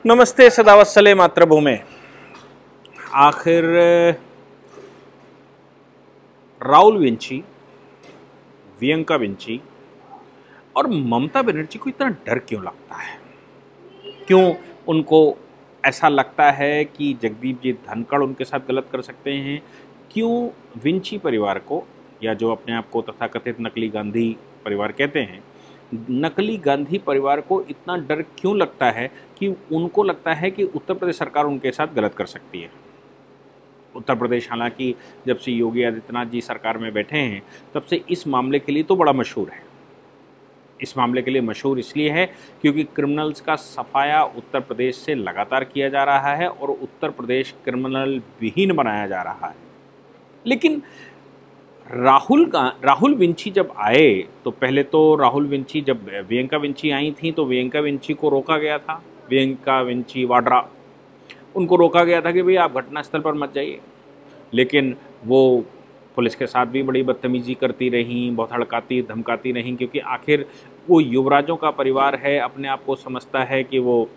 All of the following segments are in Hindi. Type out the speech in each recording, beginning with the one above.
नमस्ते सदावत्सले मातृभूमे। आखिर राहुल विंची, प्रियंका विंची और ममता बनर्जी को इतना डर क्यों लगता है? क्यों उनको ऐसा लगता है कि जगदीप जी धनखड़ उनके साथ गलत कर सकते हैं? क्यों विंची परिवार को, या जो अपने आप को तथाकथित नकली गांधी परिवार कहते हैं, नकली गांधी परिवार को इतना डर क्यों लगता है कि उनको लगता है कि उत्तर प्रदेश सरकार उनके साथ गलत कर सकती है? उत्तर प्रदेश हालांकि जब से योगी आदित्यनाथ जी सरकार में बैठे हैं तब से इस मामले के लिए तो बड़ा मशहूर है। इस मामले के लिए मशहूर इसलिए है क्योंकि क्रिमिनल्स का सफाया उत्तर प्रदेश से लगातार किया जा रहा है और उत्तर प्रदेश क्रिमिनल विहीन बनाया जा रहा है। लेकिन राहुल विंची जब आए तो पहले तो राहुल विंची, जब प्रियंका विंची आई थी तो प्रियंका विंची को रोका गया था, प्रियंका विंची वाड्रा, उनको रोका गया था कि भाई आप घटनास्थल पर मत जाइए। लेकिन वो पुलिस के साथ भी बड़ी बदतमीजी करती रहीं, बहुत हड़काती धमकाती रहीं, क्योंकि आखिर वो युवराजों का परिवार है, अपने आप को समझता है कि वो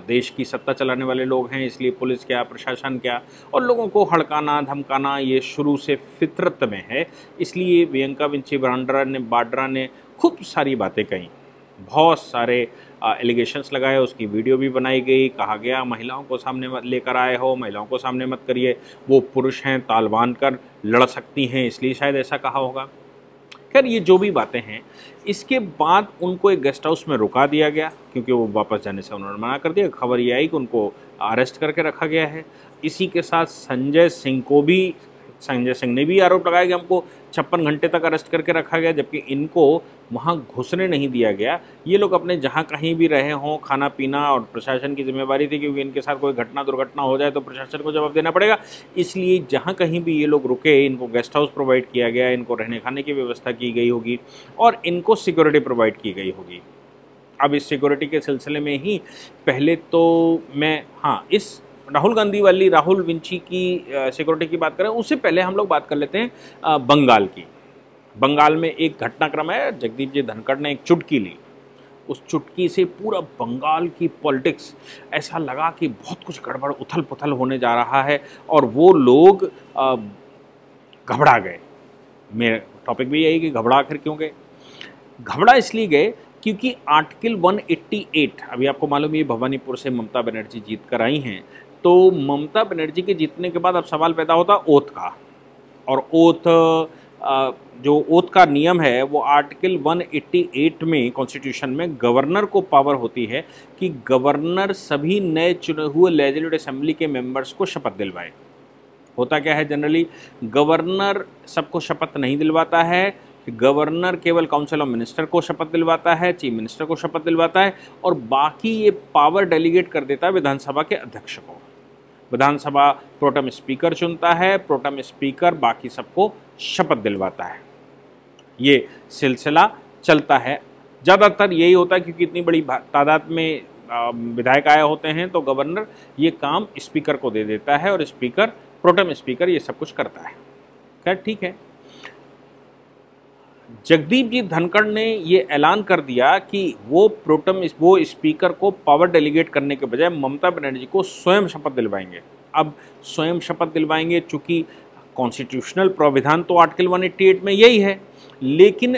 देश की सत्ता चलाने वाले लोग हैं, इसलिए पुलिस क्या, प्रशासन क्या, और लोगों को हड़काना धमकाना ये शुरू से फितरत में है। इसलिए प्रियंका विंची वाड्रा ने खूब सारी बातें कहीं, बहुत सारे एलिगेशंस लगाए, उसकी वीडियो भी बनाई गई, कहा गया महिलाओं को सामने मत लेकर आए हो, महिलाओं को सामने मत करिए, वो पुरुष हैं, ताल बांध कर लड़ सकती हैं, इसलिए शायद ऐसा कहा होगा। खैर ये जो भी बातें हैं, इसके बाद उनको एक गेस्ट हाउस में रुका दिया गया क्योंकि वो वापस जाने से उन्होंने मना कर दिया। खबर ये आई कि उनको अरेस्ट करके रखा गया है। इसी के साथ संजय सिंह ने भी आरोप लगाया कि हमको 56 घंटे तक अरेस्ट करके रखा गया, जबकि इनको वहाँ घुसने नहीं दिया गया। ये लोग अपने जहाँ कहीं भी रहे हों, खाना पीना और प्रशासन की जिम्मेवारी थी, क्योंकि इनके साथ कोई घटना दुर्घटना हो जाए तो प्रशासन को जवाब देना पड़ेगा। इसलिए जहाँ कहीं भी ये लोग रुके, इनको गेस्ट हाउस प्रोवाइड किया गया, इनको रहने खाने की व्यवस्था की गई होगी और इनको सिक्योरिटी प्रोवाइड की गई होगी। अब इस सिक्योरिटी के सिलसिले में ही पहले तो मैं इस राहुल विंची की सिक्योरिटी की बात करें, उससे पहले हम लोग बात कर लेते हैं बंगाल की। बंगाल में एक घटनाक्रम है, जगदीप जी धनखड़ ने एक चुटकी ली, उस चुटकी से पूरा बंगाल की पॉलिटिक्स ऐसा लगा कि बहुत कुछ गड़बड़ उथल पुथल होने जा रहा है और वो लोग घबरा गए। मेरा टॉपिक भी यही कि घबरा आखिर क्यों गए? घबरा इसलिए गए क्योंकि आर्टिकल 188, अभी आपको मालूम है भवानीपुर से ममता बनर्जी जीत कर आई हैं, तो ममता बनर्जी के जीतने के बाद अब सवाल पैदा होता ओथ का, और जो ओथ का नियम है वो आर्टिकल 188 में कॉन्स्टिट्यूशन में गवर्नर को पावर होती है कि गवर्नर सभी नए चुने हुए लेजिस्लेटिव असेंबली के मेंबर्स को शपथ दिलवाए। होता क्या है, जनरली गवर्नर सबको शपथ नहीं दिलवाता है, गवर्नर केवल काउंसिल ऑफ मिनिस्टर को शपथ दिलवाता है, चीफ मिनिस्टर को शपथ दिलवाता है, और बाकी ये पावर डेलीगेट कर देता है विधानसभा के अध्यक्ष को। विधानसभा प्रोटेम स्पीकर चुनता है, प्रोटेम स्पीकर बाकी सबको शपथ दिलवाता है। ये सिलसिला चलता है, ज़्यादातर यही होता है क्योंकि इतनी बड़ी तादाद में विधायक आए होते हैं, तो गवर्नर ये काम स्पीकर को दे देता है और स्पीकर, प्रोटेम स्पीकर ये सब कुछ करता है। खैर ठीक है, जगदीप जी धनखड़ ने ये ऐलान कर दिया कि वो स्पीकर को पावर डेलीगेट करने के बजाय ममता बनर्जी को स्वयं शपथ दिलवाएंगे। अब स्वयं शपथ दिलवाएंगे, चूंकि कॉन्स्टिट्यूशनल प्राविधान तो आर्टिकल 188 में यही है, लेकिन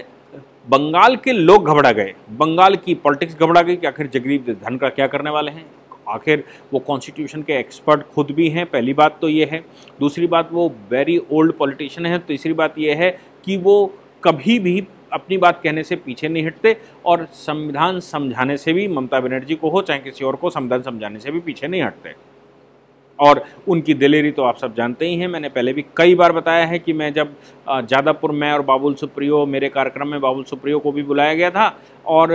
बंगाल के लोग घबरा गए, बंगाल की पॉलिटिक्स घबरा गई कि आखिर जगदीप धनखड़ क्या करने वाले हैं। आखिर वो कॉन्स्टिट्यूशन के एक्सपर्ट खुद भी हैं, पहली बात तो ये है। दूसरी बात, वो वेरी ओल्ड पॉलिटिशियन है। तीसरी बात ये है कि वो कभी भी अपनी बात कहने से पीछे नहीं हटते और संविधान समझाने से भी, ममता बनर्जी को हो चाहे किसी और को, संविधान समझाने से भी पीछे नहीं हटते। और उनकी दिलेरी तो आप सब जानते ही हैं। मैंने पहले भी कई बार बताया है कि मैं जब जादवपुर में और बाबुल सुप्रियो, मेरे कार्यक्रम में बाबुल सुप्रियो को भी बुलाया गया था, और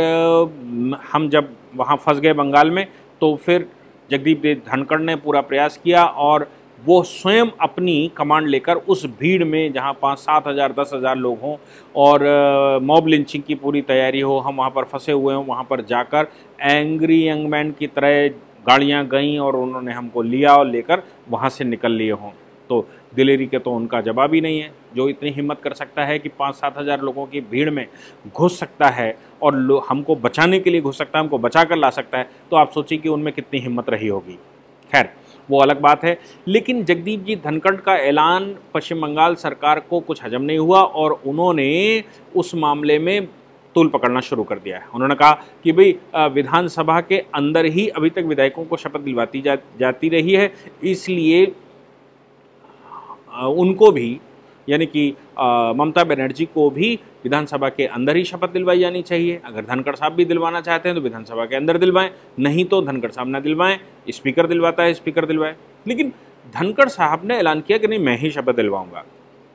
हम जब वहाँ फंस गए बंगाल में, तो फिर जगदीप धनखड़ ने पूरा प्रयास किया और वो स्वयं अपनी कमांड लेकर उस भीड़ में, जहाँ 5-7 हज़ार 10 हज़ार लोग हों और मॉब लिंचिंग की पूरी तैयारी हो, हम वहाँ पर फंसे हुए हों, वहाँ पर जाकर एंग्री यंग मैन की तरह गाड़ियाँ गईं और उन्होंने हमको लिया और लेकर वहाँ से निकल लिए हों। तो दिलेरी के तो उनका जवाब ही नहीं है। जो इतनी हिम्मत कर सकता है कि 5-7 हज़ार लोगों की भीड़ में घुस सकता है और हमको बचाने के लिए घुस सकता है, हमको बचा कर ला सकता है, तो आप सोचिए कि उनमें कितनी हिम्मत रही होगी। खैर, वो अलग बात है। लेकिन जगदीप जी धनखड़ का ऐलान पश्चिम बंगाल सरकार को कुछ हजम नहीं हुआ और उन्होंने उस मामले में तूल पकड़ना शुरू कर दिया है। उन्होंने कहा कि भाई विधानसभा के अंदर ही अभी तक विधायकों को शपथ दिलवाती जाती रही है, इसलिए उनको भी, यानी कि ममता बनर्जी को भी विधानसभा के अंदर ही शपथ दिलवाई जानी चाहिए। अगर धनखड़ साहब भी दिलवाना चाहते हैं तो विधानसभा के अंदर दिलवाएं, नहीं तो धनखड़ साहब ना दिलवाएं, स्पीकर दिलवाता है स्पीकर दिलवाए। लेकिन धनखड़ साहब ने ऐलान किया कि नहीं, मैं ही शपथ दिलवाऊंगा।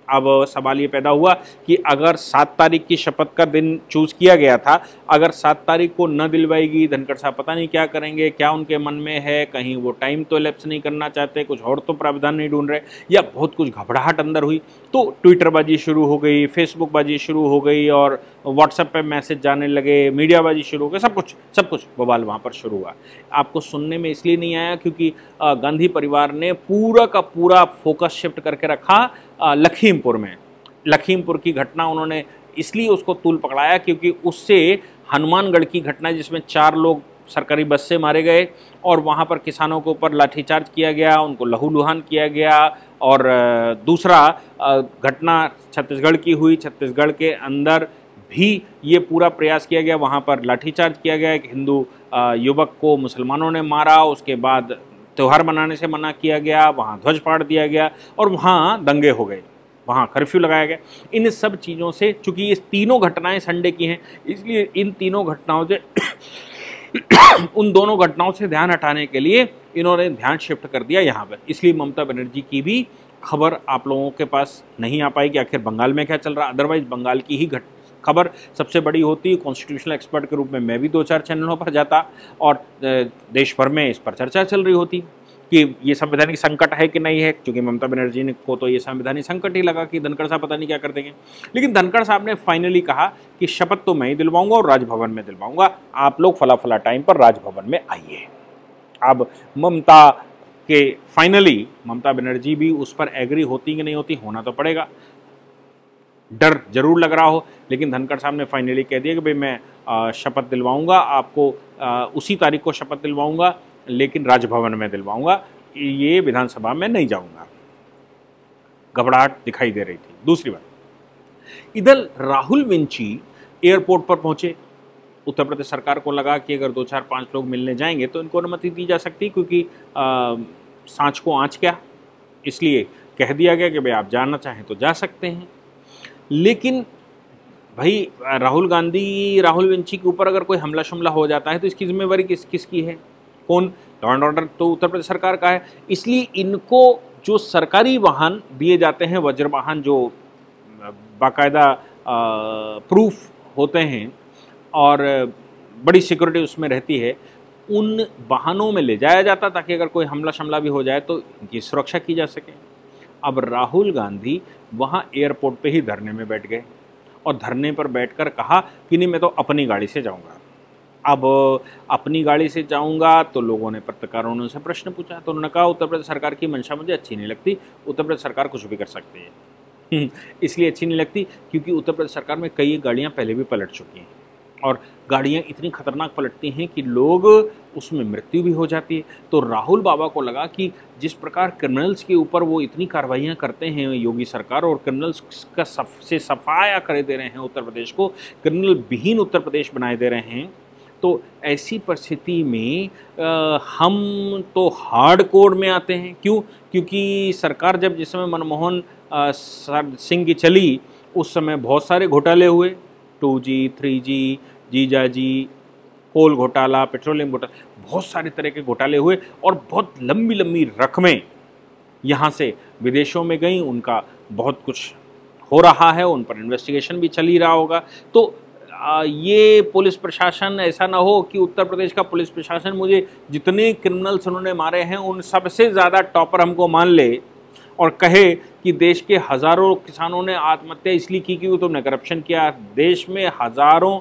अब सवाल ये पैदा हुआ कि अगर 7 तारीख की शपथ का दिन चूज़ किया गया था, अगर 7 तारीख को न दिलवाएगी धनखड़ साहब, पता नहीं क्या करेंगे, क्या उनके मन में है, कहीं वो टाइम तो लैप्स नहीं करना चाहते, कुछ और तो प्रावधान नहीं ढूंढ रहे, या बहुत कुछ घबराहट अंदर हुई, तो ट्विटरबाजी शुरू हो गई, फेसबुकबाजी शुरू हो गई और व्हाट्सएप पे मैसेज जाने लगे, मीडियाबाजी शुरू हो गई, सब कुछ बवाल वहाँ पर शुरू हुआ। आपको सुनने में इसलिए नहीं आया क्योंकि गांधी परिवार ने पूरा का पूरा फोकस शिफ्ट करके रखा लखीमपुर में। लखीमपुर की घटना उन्होंने इसलिए उसको तूल पकड़ाया क्योंकि उससे हनुमानगढ़ की घटना जिसमें 4 लोग सरकारी बस से मारे गए और वहाँ पर किसानों के ऊपर लाठीचार्ज किया गया, उनको लहूलुहान किया गया, और दूसरा घटना छत्तीसगढ़ की हुई। छत्तीसगढ़ के अंदर भी ये पूरा प्रयास किया गया, वहाँ पर लाठीचार्ज किया गया, एक हिंदू युवक को मुसलमानों ने मारा, उसके बाद त्यौहार मनाने से मना किया गया, वहाँ ध्वज फाड़ दिया गया और वहाँ दंगे हो गए, वहाँ कर्फ्यू लगाया गया। इन सब चीज़ों से, चूँकि ये तीनों घटनाएं संडे की हैं, इसलिए इन तीनों घटनाओं से उन दोनों घटनाओं से ध्यान हटाने के लिए इन्होंने ध्यान शिफ्ट कर दिया यहाँ पर। इसलिए ममता बनर्जी की भी खबर आप लोगों के पास नहीं आ पाई कि आखिर बंगाल में क्या चल रहा। अदरवाइज बंगाल की ही खबर सबसे बड़ी होती। कॉन्स्टिट्यूशनल एक्सपर्ट के रूप में मैं भी 2-4 चैनलों पर जाता और देश भर में इस पर चर्चा चल रही होती कि ये संवैधानिक संकट है कि नहीं है, क्योंकि ममता बनर्जी को तो ये संवैधानिक संकट ही लगा कि धनखड़ साहब पता नहीं क्या कर देंगे। लेकिन धनखड़ साहब ने फाइनली कहा कि शपथ तो मैं ही दिलवाऊंगा और राजभवन में दिलवाऊंगा, आप लोग फला फला टाइम पर राजभवन में आइए। अब ममता बनर्जी भी उस पर एग्री होती कि नहीं होती, होना तो पड़ेगा, डर जरूर लग रहा हो, लेकिन धनखड़ साहब ने फाइनली कह दिया कि भाई मैं शपथ दिलवाऊंगा आपको, उसी तारीख को शपथ दिलवाऊंगा, लेकिन राजभवन में दिलवाऊंगा, ये विधानसभा में नहीं जाऊंगा। घबराहट दिखाई दे रही थी। दूसरी बात, इधर राहुल विंची एयरपोर्ट पर पहुंचे। उत्तर प्रदेश सरकार को लगा कि अगर 2-4-5 लोग मिलने जाएंगे तो इनको अनुमति दी जा सकती, क्योंकि सांच को आँच क्या, इसलिए कह दिया गया कि भाई आप जाना चाहें तो जा सकते हैं। लेकिन भाई राहुल विंची के ऊपर अगर कोई हमला शुमला हो जाता है तो इसकी जिम्मेवारी किसकी है? कौन? लॉ एंड ऑर्डर तो उत्तर प्रदेश सरकार का है। इसलिए इनको जो सरकारी वाहन दिए जाते हैं, वज्र वाहन जो बाकायदा प्रूफ होते हैं और बड़ी सिक्योरिटी उसमें रहती है, उन वाहनों में ले जाया जाता ताकि अगर कोई हमला शमला भी हो जाए तो इनकी सुरक्षा की जा सके। अब राहुल गांधी वहाँ एयरपोर्ट पे ही धरने में बैठ गए और धरने पर बैठकर कहा कि नहीं, मैं तो अपनी गाड़ी से जाऊँगा। अब अपनी गाड़ी से जाऊंगा तो लोगों ने, पत्रकारों ने उनसे प्रश्न पूछा, तो उन्होंने कहा उत्तर प्रदेश सरकार की मंशा मुझे अच्छी नहीं लगती, उत्तर प्रदेश सरकार कुछ भी कर सकती है। इसलिए अच्छी नहीं लगती क्योंकि उत्तर प्रदेश सरकार में कई गाड़ियां पहले भी पलट चुकी हैं और गाड़ियां इतनी खतरनाक पलटती हैं कि लोग उसमें मृत्यु भी हो जाती है। तो राहुल बाबा को लगा कि जिस प्रकार क्रिमिनल्स के ऊपर वो इतनी कार्रवाइयाँ करते हैं योगी सरकार, और क्रिमिनल्स का से सफाया करे दे रहे हैं, उत्तर प्रदेश को क्रिमिनल विहीन उत्तर प्रदेश बनाए दे रहे हैं, तो ऐसी परिस्थिति में हम तो हार्ड कोर में आते हैं। क्यों? क्योंकि सरकार जब जिस समय मनमोहन सिंह की चली उस समय बहुत सारे घोटाले हुए, 2G, 3G, जीजाजी, कोल घोटाला, पेट्रोलियम घोटाला, बहुत सारे तरह के घोटाले हुए और बहुत लंबी लंबी रकमें यहाँ से विदेशों में गई। उनका बहुत कुछ हो रहा है, उन पर इन्वेस्टिगेशन भी चल ही रहा होगा। तो ये पुलिस प्रशासन, ऐसा ना हो कि उत्तर प्रदेश का पुलिस प्रशासन मुझे जितने क्रिमिनल्स उन्होंने मारे हैं उन सबसे ज़्यादा टॉपर हमको मान ले और कहे कि देश के हज़ारों किसानों ने आत्महत्या इसलिए की क्योंकि तुमने करप्शन किया, देश में हज़ारों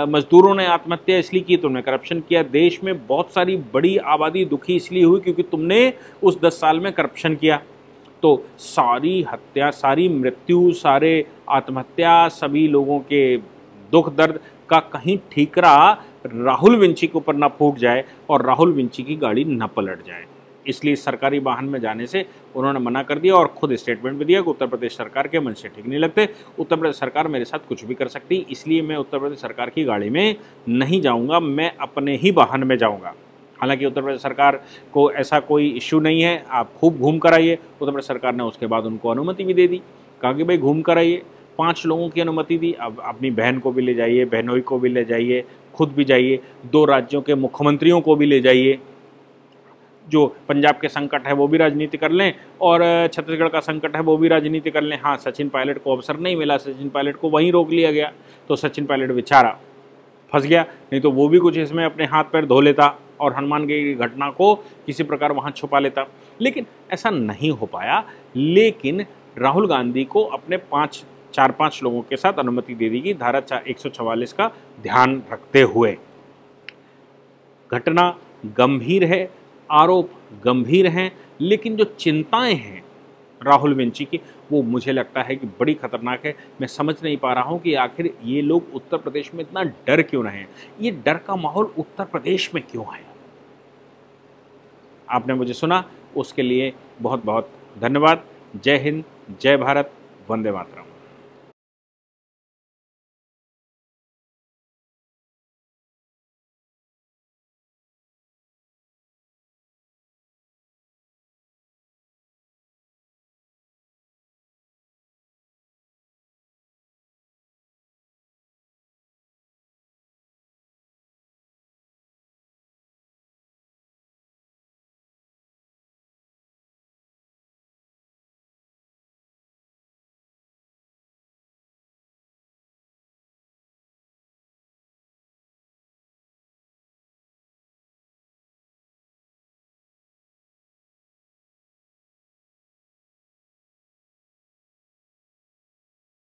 मजदूरों ने आत्महत्या इसलिए की तुमने करप्शन किया, देश में बहुत सारी बड़ी आबादी दुखी इसलिए हुई क्योंकि तुमने उस 10 साल में करप्शन किया। तो सारी हत्या, सारी मृत्यु, सारे आत्महत्या, सभी लोगों के दुख दर्द का कहीं ठीकरा राहुल विंची के ऊपर ना फूट जाए और राहुल विंची की गाड़ी न पलट जाए। इसलिए सरकारी वाहन में जाने से उन्होंने मना कर दिया और खुद स्टेटमेंट भी दिया कि उत्तर प्रदेश सरकार के मन से ठीक नहीं लगते, उत्तर प्रदेश सरकार मेरे साथ कुछ भी कर सकती, इसलिए मैं उत्तर प्रदेश सरकार की गाड़ी में नहीं जाऊंगा, मैं अपने ही वाहन में जाऊंगा। हालांकि उत्तर प्रदेश सरकार को ऐसा कोई इश्यू नहीं है, आप खूब घूम कर आइए। उत्तर प्रदेश सरकार ने उसके बाद उनको अनुमति भी दे दी, कहा कि भाई घूम कर आइए। 5 लोगों की अनुमति दी, अब अपनी बहन को भी ले जाइए, बहनोई को भी ले जाइए, खुद भी जाइए, 2 राज्यों के मुख्यमंत्रियों को भी ले जाइए। जो पंजाब के संकट है वो भी राजनीति कर लें और छत्तीसगढ़ का संकट है वो भी राजनीति कर लें। हाँ, सचिन पायलट को अवसर नहीं मिला, सचिन पायलट को वहीं रोक लिया गया, तो सचिन पायलट बेचारा फंस गया, नहीं तो वो भी कुछ इसमें अपने हाथ पैर धो लेता और हनुमान की घटना को किसी प्रकार वहाँ छुपा लेता, लेकिन ऐसा नहीं हो पाया। लेकिन राहुल गांधी को अपने 4-5 लोगों के साथ अनुमति दे दी गई धारा 144 का ध्यान रखते हुए। घटना गंभीर है, आरोप गंभीर हैं, लेकिन जो चिंताएं हैं राहुल विंची की वो मुझे लगता है कि बड़ी खतरनाक है। मैं समझ नहीं पा रहा हूं कि आखिर ये लोग उत्तर प्रदेश में इतना डर क्यों रहे हैं, ये डर का माहौल उत्तर प्रदेश में क्यों है। आपने मुझे सुना, उसके लिए बहुत बहुत धन्यवाद। जय हिंद, जय भारत, वंदे मातरम।